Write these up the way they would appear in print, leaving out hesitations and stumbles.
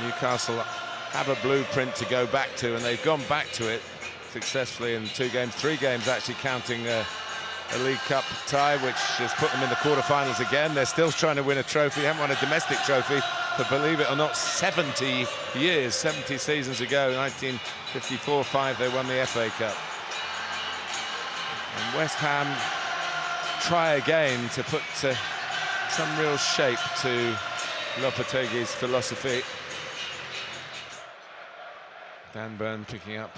Newcastle have a blueprint to go back to, and they've gone back to it successfully in 2 games, 3 games actually, counting a League Cup tie, which has put them in the quarterfinals again. They're still trying to win a trophy, haven't won a domestic trophy for, believe it or not, 70 years, 70 seasons ago, 1954-5, they won the FA Cup. And West Ham try again to put some real shape to Lopetegui's philosophy. Dan Burn picking up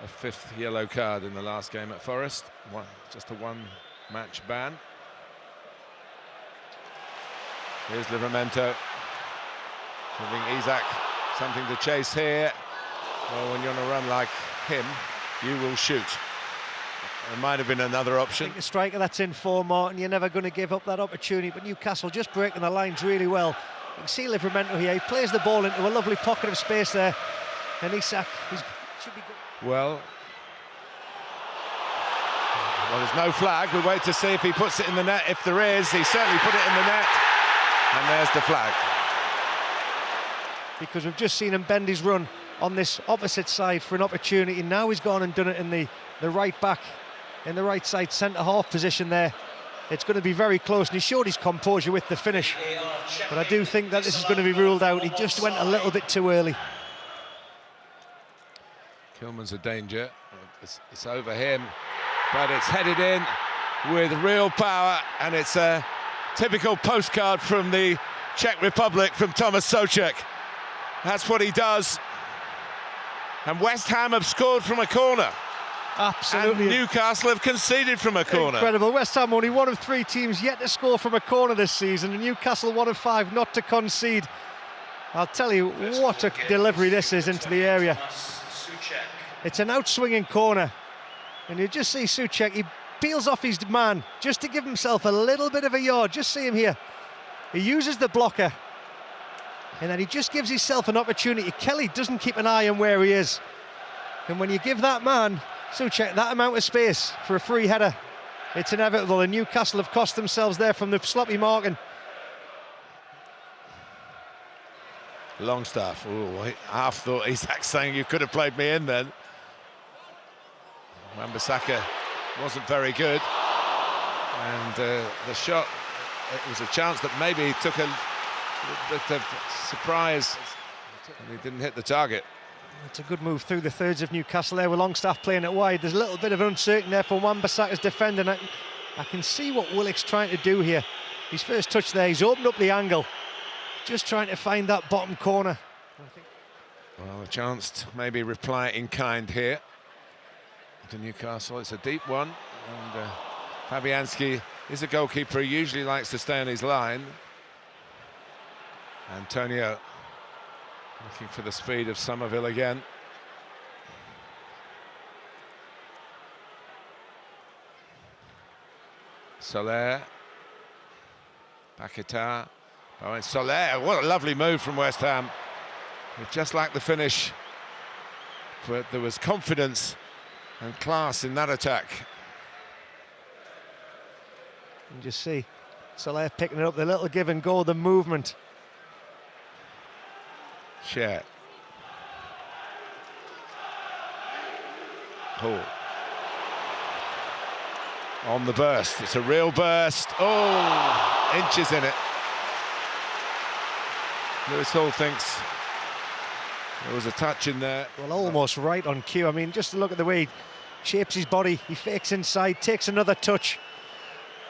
a 5th yellow card in the last game at Forest. Just a 1-match ban. Here's Livramento giving Isak something to chase here. Well, when you're on a run like him, you will shoot. There might have been another option. I think a striker that's in form, Martin, you're never going to give up that opportunity, but Newcastle just breaking the lines really well. You can see Livramento here, he plays the ball into a lovely pocket of space there, and Isak should be good. Well, there's no flag. We wait to see if he puts it in the net. If there is, he certainly put it in the net, and there's the flag. Because we've just seen him bend his run on this opposite side for an opportunity. Now he's gone and done it in the right back, in the right side centre-half position there. It's going to be very close, and he showed his composure with the finish. But I do think that this is going to be ruled out. He just went a little bit too early. Kilman's a danger. It's over him, but it's headed in with real power, and it's a typical postcard from the Czech Republic from Tomáš Souček. That's what he does. And West Ham have scored from a corner. Absolutely. And Newcastle have conceded from a corner. Incredible. West Ham only one of 3 teams yet to score from a corner this season, and Newcastle 1 of 5 not to concede. I'll tell you what a delivery this is into the area. It's an out-swinging corner, and you just see Souček, he peels off his man just to give himself a little bit of a yard. Just see him here. He uses the blocker, and then he just gives himself an opportunity. Kelly doesn't keep an eye on where he is. And when you give that man, Souček, that amount of space for a free header, it's inevitable. And Newcastle have cost themselves there from the sloppy marking. Longstaff, oh, I half thought Isak saying you could have played me in then. Wan-Bissaka wasn't very good. And the shot, it was a chance that maybe he took a bit of surprise, and he didn't hit the target. It's a good move through the thirds of Newcastle there with Longstaff playing it wide. There's a little bit of uncertainty there for Wan-Bissaka's defender. I can see what Willock's trying to do here. His first touch there, he's opened up the angle. Just trying to find that bottom corner. Well, a chance to maybe reply in kind here to Newcastle. It's a deep one, and Fabianski is a goalkeeper who usually likes to stay on his line. Antonio looking for the speed of Somerville again. Soler, Paquetá, oh, Soler, what a lovely move from West Ham. Just like the finish, but there was confidence and class in that attack. You just see Soler picking it up, the little give and go, the movement. Share. Oh. On the burst, it's a real burst. Oh, inches in it. Lewis Hall thinks there was a touch in there. Well, almost right on cue. I mean, just look at the way he shapes his body. He fakes inside, takes another touch,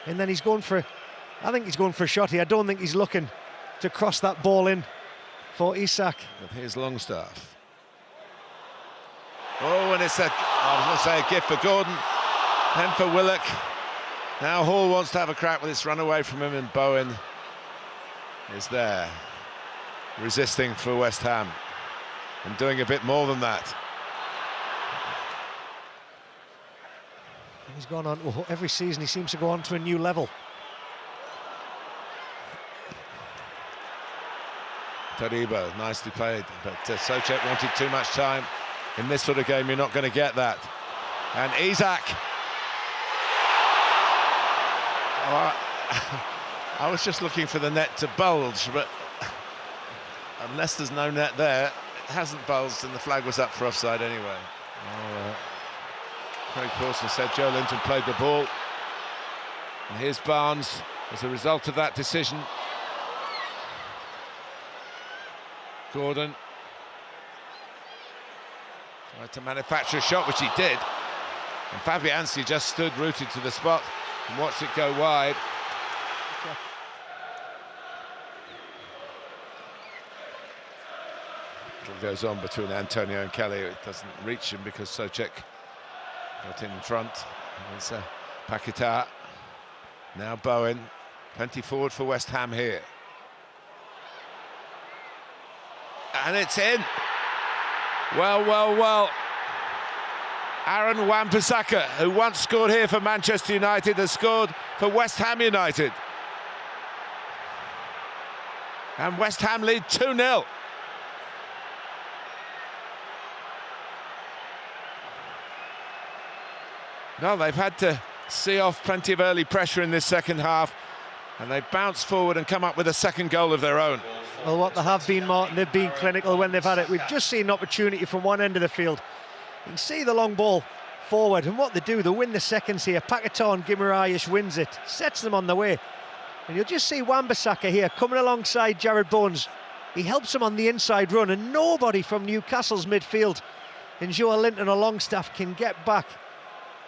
and then he's going for, I think he's going for a shot here. I don't think he's looking to cross that ball in for Isak. But here's Longstaff. Oh, and it's a, I was going to say a gift for Gordon, then for Willock. Now Hall wants to have a crack with this run away from him, and Bowen is there, resisting for West Ham, and doing a bit more than that. And he's gone on, well, every season he seems to go on to a new level. Todibo, nicely played, but Souček wanted too much time. In this sort of game, you're not going to get that. And Isak. Oh, I was just looking for the net to bulge, but unless there's no net there, it hasn't buzzed, and the flag was up for offside anyway. Craig Pawson said Joe Linton played the ball. And here's Barnes as a result of that decision. Gordon tried to manufacture a shot, which he did. And Fabianski just stood rooted to the spot and watched it go wide. It goes on between Antonio and Kelly. It doesn't reach him because Souček got in front. There's Paquetá. Now Bowen. Plenty forward for West Ham here. And it's in. Well, well, well. Aaron Wan-Bissaka, who once scored here for Manchester United, has scored for West Ham United. And West Ham lead 2-0. No, they've had to see off plenty of early pressure in this second half, and they bounce forward and come up with a second goal of their own. Well, what they have been, Martin, they've been clinical when they've had it. We've just seen an opportunity from one end of the field. You can see the long ball forward, and what they do, they win the seconds here. Paquetá and Guimaraes wins it, sets them on the way. And you'll just see Wan-Bissaka here coming alongside Jared Bones. He helps him on the inside run, and nobody from Newcastle's midfield and Joe Linton or Longstaff can get back.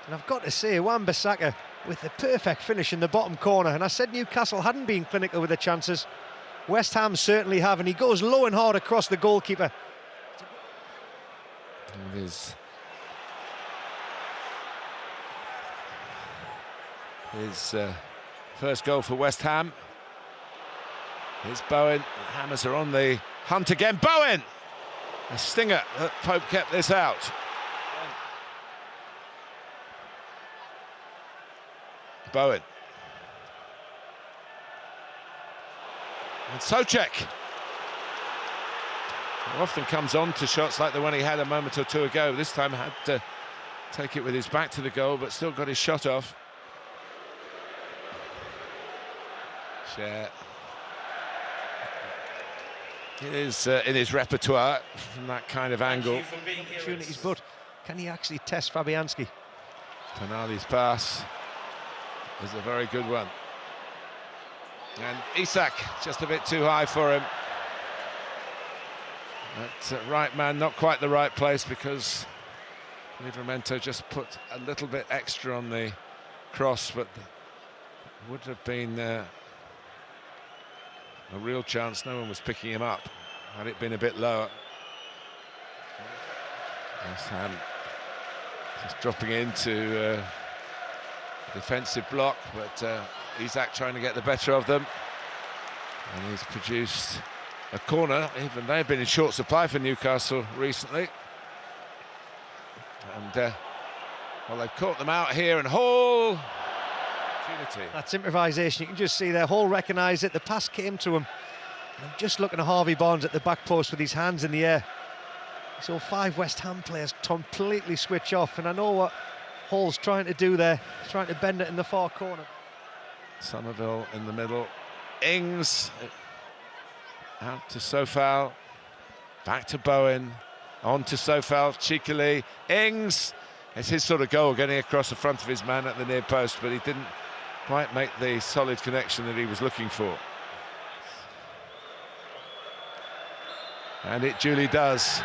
And I've got to say, Wan-Bissaka with the perfect finish in the bottom corner. And I said Newcastle hadn't been clinical with the chances. West Ham certainly have, and he goes low and hard across the goalkeeper. His first goal for West Ham. Here's Bowen. The Hammers are on the hunt again. Bowen! A stinger that Pope kept this out. Bowen. And Souček. Often comes on to shots like the one he had a moment or two ago. This time had to take it with his back to the goal, but still got his shot off. Share. It is in his repertoire from that kind of angle. Opportunities, but can he actually test Fabianski? Tonali's pass is a very good one. And Isak just a bit too high for him. That right man, not quite the right place, because Livramento just put a little bit extra on the cross, but would have been a real chance. No one was picking him up had it been a bit lower. West Ham just dropping into defensive block, but Isak trying to get the better of them, and he's produced a corner. Even they've been in short supply for Newcastle recently, and well, they've caught them out here, and Hall opportunity. That's improvisation. You can just see there, Hall recognised it, the pass came to him. And I'm just looking at Harvey Barnes at the back post with his hands in the air. So 5 West Ham players completely switch off, and I know what Hall's trying to do there. He's trying to bend it in the far corner. Somerville in the middle. Ings out to Sofal. Back to Bowen. On to Sofal, cheekily. Ings. It's his sort of goal, getting across the front of his man at the near post, but he didn't quite make the solid connection that he was looking for. And it duly does.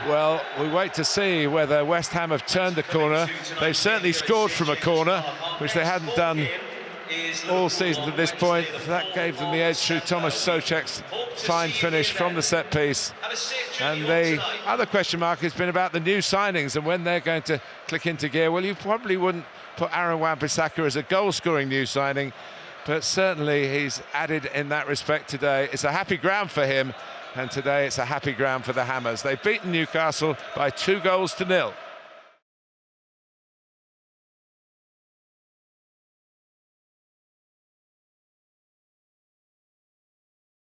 Well, we wait to see whether West Ham have turned the corner. They've certainly scored from a corner, which they hadn't done all season to this point. That gave them the edge through Thomas Souček's fine finish from the set piece. And the other question mark has been about the new signings and when they're going to click into gear. Well, you probably wouldn't put Aaron Wan-Bissaka as a goal-scoring new signing, but certainly he's added in that respect today. It's a happy ground for him, and today it's a happy ground for the Hammers. They've beaten Newcastle by 2-0.